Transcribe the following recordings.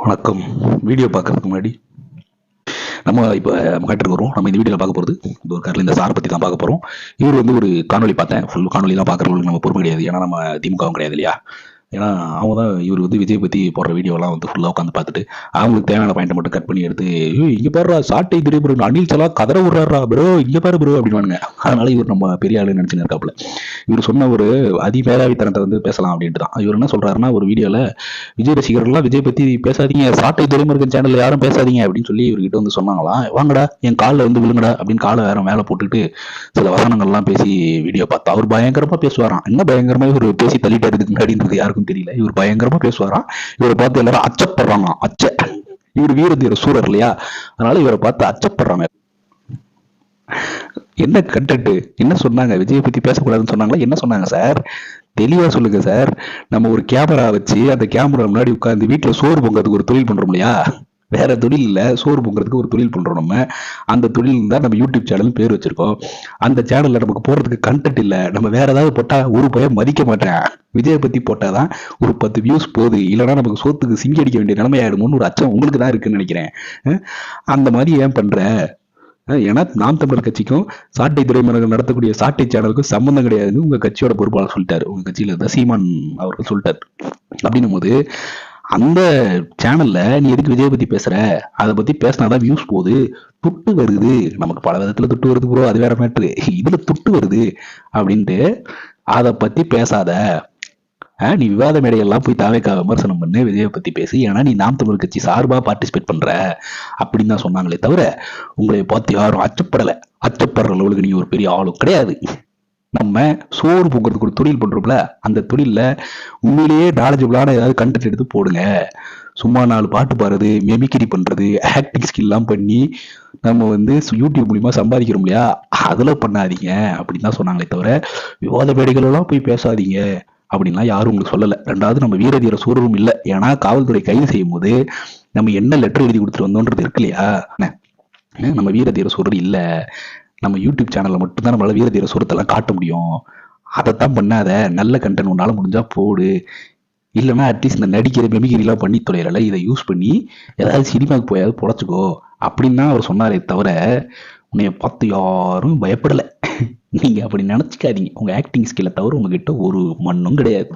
வணக்கம். வீடியோ பார்க்கறதுக்கு முன்னாடி நம்ம இப்போ மேட்டருக்கு வருவோம். நம்ம இந்த வீடியோவில் பார்க்க போகிறது இந்த ஒரு காரில் இந்த சாரை பற்றி தான் பார்க்க போகிறோம். இவர் வந்து ஒரு காணொலி பார்த்தேன். ஃபுல் காணொலிலாம் பார்க்குறவங்களுக்கு நம்ம பொறுமை கிடையாது. ஏன்னா நம்ம திமுகவும் கிடையாது இல்லையா. ஏன்னா அவங்க தான் இவர் வந்து விஜய் பற்றி போடுற வீடியோலாம் வந்து ஃபுல்லாக உட்காந்து பார்த்துட்டு அவங்களுக்கு தேவையான பாயிண்ட்டை மட்டும் கட் பண்ணி எடுத்து இங்கே பாரு சாட்டை திரைப்படம் அனில் சலா கதற விடுறாரா ப்ரோ இங்கே பாரு ப்ரோ அப்படின்வானுங்க. அதனால இவர் நம்ம பெரிய ஆளு நினச்சின்னு இருக்காப்புல. இவர் சொன்ன ஒரு அதிமேதாவித்தனத்தை வந்து பேசலாம் அப்படின்ட்டு தான். இவர் என்ன சொல்றாருன்னா ஒரு வீடியோவில் விஜய் ரசிகர்கள்லாம் விஜய் பற்றி பேசாதீங்க, சாட்டை துறைமுருகன் சேனலில் யாரும் பேசாதீங்க அப்படின்னு சொல்லி இவர்கிட்ட வந்து சொன்னாங்களாம். வாங்கடா என் காலில் வந்து விழுங்கடா அப்படின்னு காலை வேற மேலே போட்டுக்கிட்டு சில வசனங்கள்லாம் பேசி வீடியோ பார்த்தா அவர் பயங்கரமா பேசுவாராம். என்ன பயங்கரமா இவர் பேசி தள்ளிட்டாரு இதுக்கு முன்னாடின்றது யாருக்கும் தெரியல. இவர் பயங்கரமா பேசுவாராம். இவரை பார்த்து எல்லாரும் அச்சப்படுறாங்க. இவர் வீரதீர சூரர் இல்லையா, அதனால இவரை பார்த்து அச்சப்படுறாங்க. என்ன கண்டென்ட் என்ன சொன்னாங்க? விஜயை பத்தி பேசக்கூடாதுன்னு சொன்னாங்களா? என்ன சொன்னாங்க சார்? தெளிவா சொல்லுங்க சார். நம்ம ஒரு கேமரா வச்சு அந்த கேமரா முன்னாடி உட்காந்து வீட்டுல சோறு பொங்கறதுக்கு ஒரு தொழில் பண்றோம் இல்லையா, வேற தொழில் இல்ல, சோறு பொங்குறதுக்கு ஒரு தொழில் பண்றோம். நம்ம அந்த தொழில் தான் நம்ம யூடியூப் சேனல் பேர் வச்சிருக்கோம். அந்த சேனல்ல நமக்கு போறதுக்கு கண்டென்ட் இல்ல. நம்ம வேற ஏதாவது போட்டா ஒரு பையன் மதிக்க மாட்டேன், விஜயை பத்தி போட்டாதான் ஒரு 10 வியூஸ் போகுது, இல்லைன்னா நமக்கு சோத்துக்கு சிங்கி அடிக்க வேண்டிய நிலைமை ஆயிடுமோன்னு ஒரு அச்சம் உங்களுக்கு தான் இருக்குன்னு நினைக்கிறேன். அந்த மாதிரி ஏன் பண்ற? ஏன்னா நாம் தமிழர் கட்சிக்கும் சாட்டை துறைமுருகன் நடத்தக்கூடிய சாட்டை சேனலுக்கும் சம்பந்தம் கிடையாதுன்னு உங்க கட்சியோட பொறுப்பாளர் சொல்லிட்டாரு. உங்க கட்சியில இருந்த சீமான் அவர்கள் சொல்லிட்டாரு. அப்படின்னும் போது அந்த சேனல்ல நீ எதுக்கு விஜய் பத்தி பேசுற? அதை பத்தி பேசினாதான் வியூஸ் போகுது, துட்டு வருது, நமக்கு பல விதத்துல துட்டு வருது ப்ரோ, அது வேற மேட்ரு, இதுல துட்டு வருது அப்படின்ட்டு அதை பத்தி பேசாத. நீ விவாத மேடைகள்லாம் போய் தாவேக்கா விமர்சனம் பண்ணு, விஜயை பத்தி பேசி, ஏன்னா நீ நாம் தமிழ் கட்சி சார்பா பார்ட்டிசிபேட் பண்ற அப்படின்னு தான் சொன்னாங்களே தவிர உங்களை பார்த்து யாரும் அச்சப்படலை. அச்சப்படுற அளவுக்கு நீ ஒரு பெரிய ஆளும் கிடையாது. நம்ம சோறு பொங்குறதுக்கு ஒரு தொழில் பண்றோம்ல, அந்த தொழில உண்மையிலேயே நாலேஜபிளான ஏதாவது கண்டென்ட் எடுத்து போடுங்க. சும்மா 4 பாட்டு பாடுறது, மெமிக்ரி பண்றது, ஆக்டிங் ஸ்கில்லாம் பண்ணி நம்ம வந்து யூடியூப் மூலியமா சம்பாதிக்கிறோம் இல்லையா, அதுல பண்ணாதீங்க அப்படின்னு தான் சொன்னாங்களே தவிர விவாத மேடைகள் எல்லாம் போய் பேசாதீங்க அப்படின்லாம் யாரும் உங்களுக்கு சொல்லலை. ரெண்டாவது நம்ம வீரதீர சூரரும் இல்லை. ஏன்னா காவல்துறை கைது செய்யும் போது நம்ம என்ன லெட்டர் எழுதி கொடுத்துட்டு வந்தோன்றது இருக்கு இல்லையா, நம்ம வீரதீர சூரர் இல்லை. நம்ம யூடியூப் சேனல்ல மட்டும்தான் நம்மளால வீரதீர சூரத்தெல்லாம் காட்ட முடியும். அதைத்தான் பண்ணாத, நல்ல கண்டென்ட் உன்னால முடிஞ்சா போடு, இல்லைன்னா அட்லீஸ்ட் இந்த நடிக்கிற மெமிகிரிலாம் பண்ணி தொலைறல, இதை யூஸ் பண்ணி ஏதாவது சினிமாவுக்கு போயாவது பொழைச்சிக்கோ அப்படின்னு தான் அவர் சொன்னாரே தவிர உன்னைய பார்த்து யாரும் பயப்படலை. நீங்க அப்படி நினைச்சுக்காதீங்க. உங்க ஆக்டிங் ஸ்கில்லை தவிர உங்ககிட்ட ஒரு மண்ணும் கிடையாது.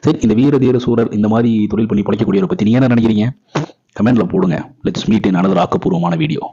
சரி, இந்த வீரதீர சூரர் இந்த மாதிரி தொழில் பண்ணி பொழைக்கக்கூடியவரை பத்தி நீங்க என்ன நினைக்கிறீங்க? கமெண்ட்ல போடுங்க. லெட்ஸ் மீட் இன் அனதர் ஆக்கப்பூர்வமான வீடியோ.